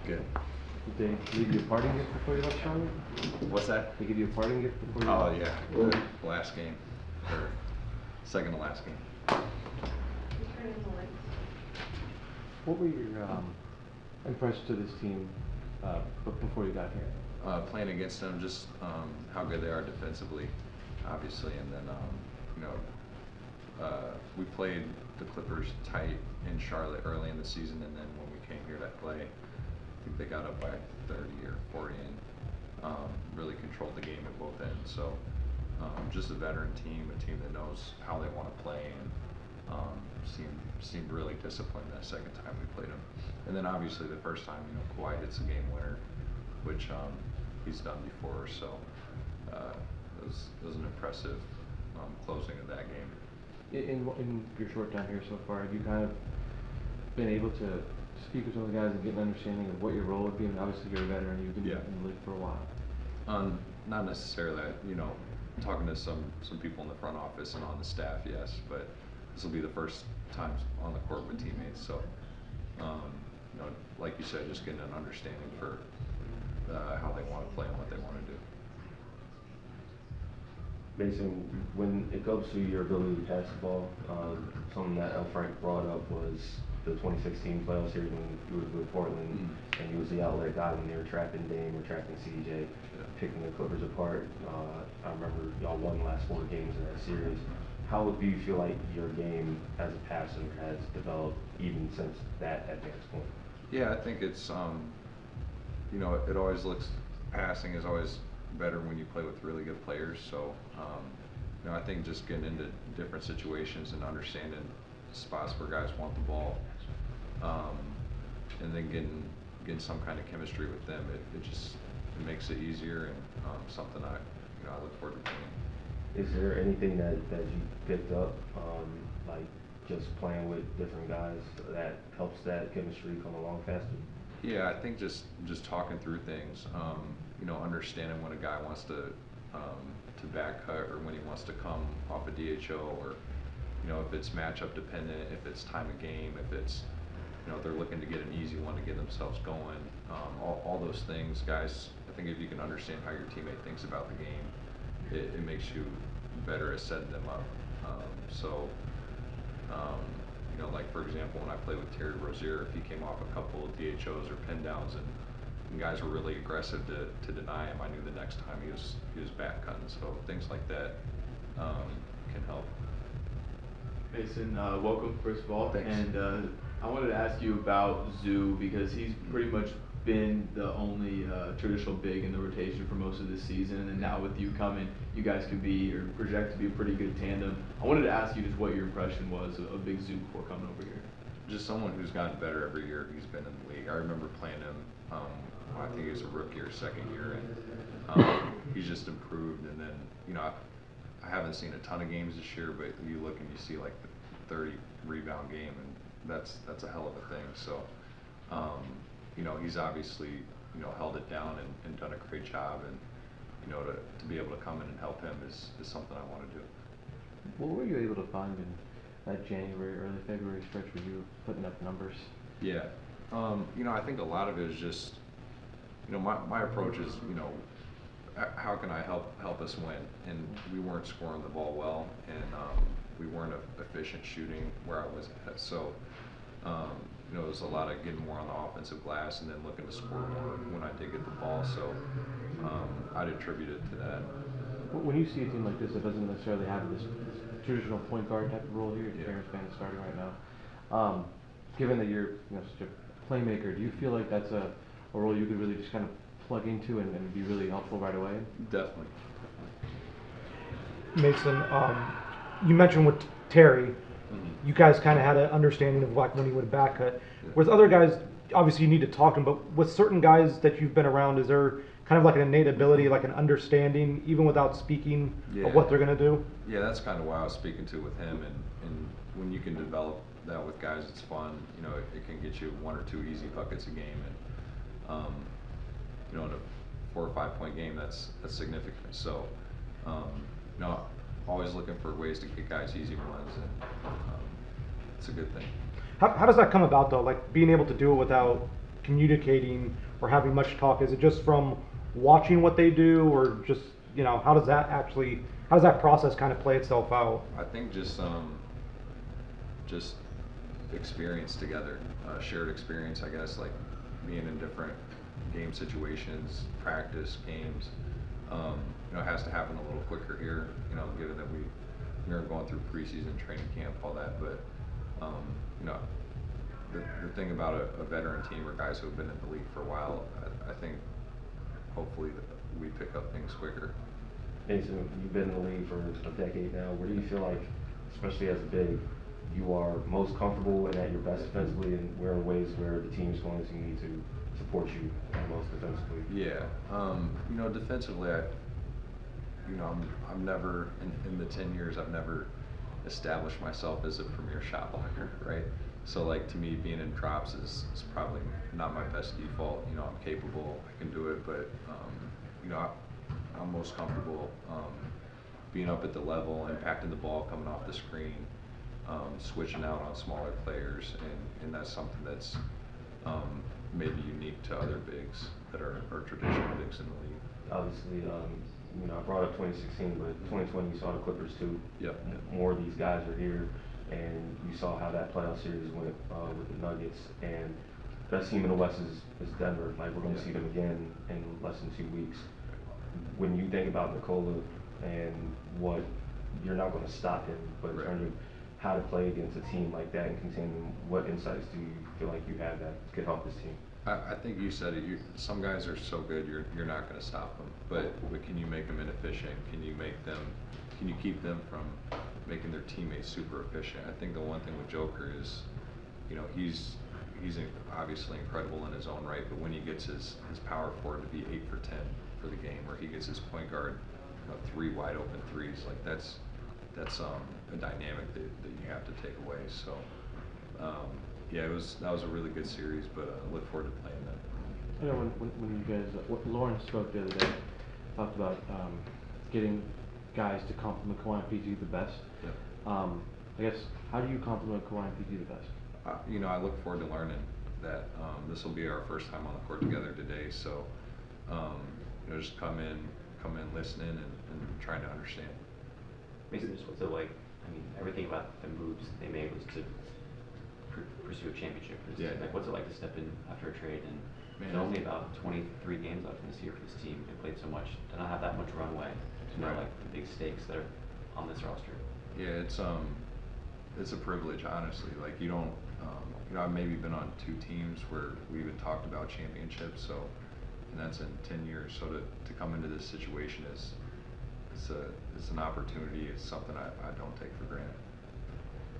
Good. Did they leave you a parting gift before you left Charlotte? What's that? They give you a parting gift before you Oh, left? yeah. The last game. Or second to last game. What were your impressions to this team before you got here? Playing against them, just how good they are defensively, obviously, and then we played the Clippers tight in Charlotte early in the season, and then when we came here to play, I think they got up by 30 or 40 and really controlled the game at both ends. So just a veteran team, a team that knows how they want to play, and seemed really disciplined that second time we played them. And then obviously the first time, Kawhi hits a game winner, which he's done before. So it was an impressive closing of that game. In your short time here so far, have you kind of been able to speak with some of the guys and get an understanding of what your role would be? And obviously you're a veteran, you've been in the league for a while. Not necessarily, talking to some people in the front office and on the staff, yes, but this will be the first time on the court with teammates. So, like you said, just getting an understanding for how they want to play and what they want to do. Mason, when it comes to your ability to pass the ball, something that Frank brought up was the 2016 playoff series when you were with Portland, and he was the outlet guy when they were trapping Dame or trapping CJ, picking the Clippers apart. I remember y'all won the last 4 games in that series. How do you feel like your game as a passer has developed even since that advanced point? Yeah, I think it's, it always passing is always better when you play with really good players. So, I think just getting into different situations and understanding spots where guys want the ball, and then getting some kind of chemistry with them, it makes it easier, and something I look forward to playing. Is there anything that you picked up, like just playing with different guys, that helps that chemistry come along faster? Yeah, I think just talking through things, understanding when a guy wants to back cut, or when he wants to come off a DHO, or if it's matchup dependent, if it's time of game, if it's they're looking to get an easy one to get themselves going. All those things, guys. I think if you can understand how your teammate thinks about the game, it makes you better at setting them up. Like for example, when I played with Terry Rozier, if he came off a couple of DHOs or pin downs and guys were really aggressive to deny him, I knew the next time he was back cutting. So things like that can help. Mason, welcome first of all. Thanks. And I wanted to ask you about Zoo, because he's pretty much been the only traditional big in the rotation for most of this season, and then now with you coming, you guys could be, or project to be, a pretty good tandem. I wanted to ask you just what your impression was of Big Zoo before coming over here. Just someone who's gotten better every year he's been in the league. I remember playing him, I think he was a rookie or second year, and he's just improved. And then, I haven't seen a ton of games this year, but you look and you see like the 30 rebound game, and that's a hell of a thing. So, he's obviously, held it down and done a great job, and, to be able to come in and help him is something I want to do. What were you able to find in that January, early February stretch where you were putting up numbers? Yeah. I think a lot of it is just, my approach is, how can I help us win? And we weren't scoring the ball well, and we weren't efficient shooting where I was at. So, it was a lot of getting more on the offensive glass and then looking to score more when I did get the ball. So I'd attribute it to that. When you see a team like this that doesn't necessarily have this traditional point guard type of role here, Terrence Mann is starting right now. Given that you're such a playmaker, do you feel like that's a role you could really just kind of plug into and be really helpful right away? Definitely. Mason, you mentioned with Terry, you guys kind of had an understanding of like when he would back cut. With other guys, obviously you need to talk to them, but with certain guys that you've been around, is there kind of like an innate ability, like an understanding, even without speaking, of what they're going to do? Yeah, that's kind of why I was speaking to with him, and when you can develop that with guys, it's fun. It can get you 1 or 2 easy buckets a game, and in a 4 or 5 point game, that's significant. So, always looking for ways to get guys easy runs, and it's a good thing. How does that come about though? Like being able to do it without communicating or having much talk? Is it just from watching what they do, or just, you know, how does that process kind of play itself out? I think just experience together, shared experience, I guess, like being in different game situations, practice games. You know, it has to happen a little quicker here, you know, given that we are going through preseason training camp, all that. But you know, the thing about a veteran team or guys who have been in the league for a while, I think hopefully we pick up things quicker. Mason, you've been in the league for a decade now. Where do you feel like, especially as a big, you are most comfortable and at your best defensively, and where are ways where the team's going to need to support you most defensively? Yeah, you know, defensively, I'm never in the 10 years I've never established myself as a premier shot blocker, right? So like to me, being in drops is probably not my best default. You know, I'm capable, I can do it, but you know, I'm most comfortable being up at the level, impacting the ball coming off the screen, switching out on smaller players, and that's something that's maybe unique to other bigs that are traditional bigs in the league. Obviously, you know, I brought up 2016, but 2020 you saw the Clippers too. Yep. More of these guys are here, and you saw how that playoff series went with the Nuggets. And best team in the West is Denver. Like, we're going to see them again in less than 2 weeks. When you think about Nikola and what, you're not going to stop him, but in terms of how to play against a team like that and contain them, what insights do you feel like you have that could help this team? I think you said it. Some guys are so good, you're not going to stop them. But can you make them inefficient? Can you keep them from making their teammates super efficient? I think the one thing with Joker is, you know, he's obviously incredible in his own right, but when he gets his power forward to be 8 for 10 for the game, where he gets his point guard, you know, 3 wide open threes, like that's a dynamic that you have to take away. So. Yeah, that was a really good series, but I look forward to playing them. You know, when you guys, Lauren spoke the other day, talked about getting guys to compliment Kawhi and PG the best. Yep. I guess, how do you compliment Kawhi and PG the best? You know, I look forward to learning that. This will be our first time on the court together today, so you know, just come in listening and trying to understand. Mason, just what's it like? I mean, everything about the moves they made was to pursue a championship. Yeah. Like, what's it like to step in after a trade and Man, there's only about 23 games left in this year for this team. They played so much to not have that much runway, to know Right. like the big stakes that are on this roster. Yeah, it's a privilege, honestly. Like, you don't, you know, I've maybe been on 2 teams where we even talked about championships. So, and that's in 10 years. So to come into this situation it's an opportunity. It's something I don't take for granted.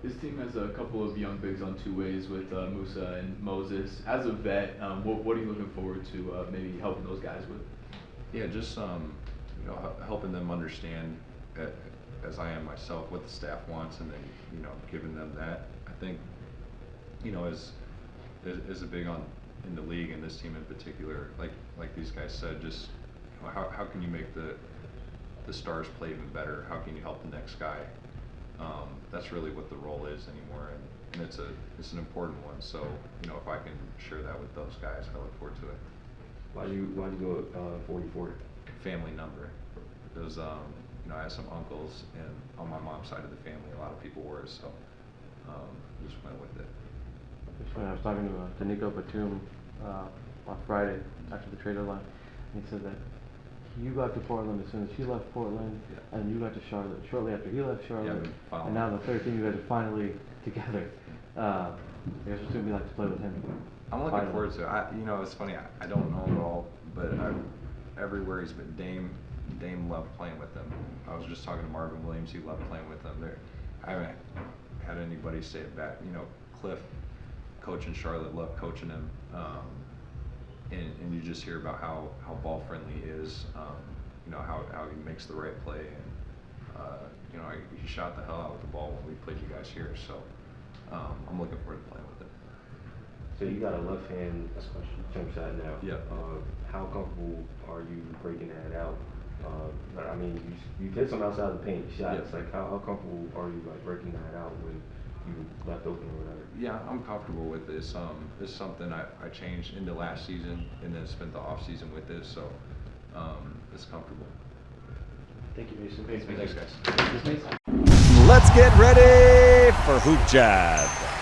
This team has a couple of young bigs on 2 ways with Musa and Moses. As a vet, what are you looking forward to maybe helping those guys with? Yeah, just you know, helping them understand, as I am myself, what the staff wants, and then, you know, giving them that. I think, you know, as a big in the league, and this team in particular, like these guys said, just, you know, how can you make the stars play even better? How can you help the next guy? That's really what the role is anymore, and it's an important one. So, you know, if I can share that with those guys, I look forward to it. Why'd you go 40-40? Family number. Because you know, I have some uncles, and on my mom's side of the family, a lot of people were, so just went with it. It's funny, I was talking to Nico Batum on Friday after the trade deadline, and he said that you got to Portland as soon as he left Portland, Yeah. and you got to Charlotte shortly after he left Charlotte, I've been following and now the third team, you guys are finally together. I guess it's going to be like to play with him. I'm looking Finally. forward to it. You know, it's funny, I don't know at all, but everywhere he's been, Dame loved playing with him. I was just talking to Marvin Williams, he loved playing with him. I haven't had anybody say it back. You know, Cliff, coach in Charlotte, loved coaching him. And you just hear about how ball friendly he is, you know, how he makes the right play, and you know, he shot the hell out of the ball when we played you guys here, so I'm looking forward to playing with him. So you got a left-hand jump shot now. Yep. How comfortable are you breaking that out? I mean, you did some outside the paint shots. Yep. Like, how comfortable are you like breaking that out when you left open or whatever. Yeah, I'm comfortable with this. This is something I changed into last season and then spent the off season with this, so it's comfortable. Thank you, Mason. Thanks, guys. Let's get ready for Hoop Jab.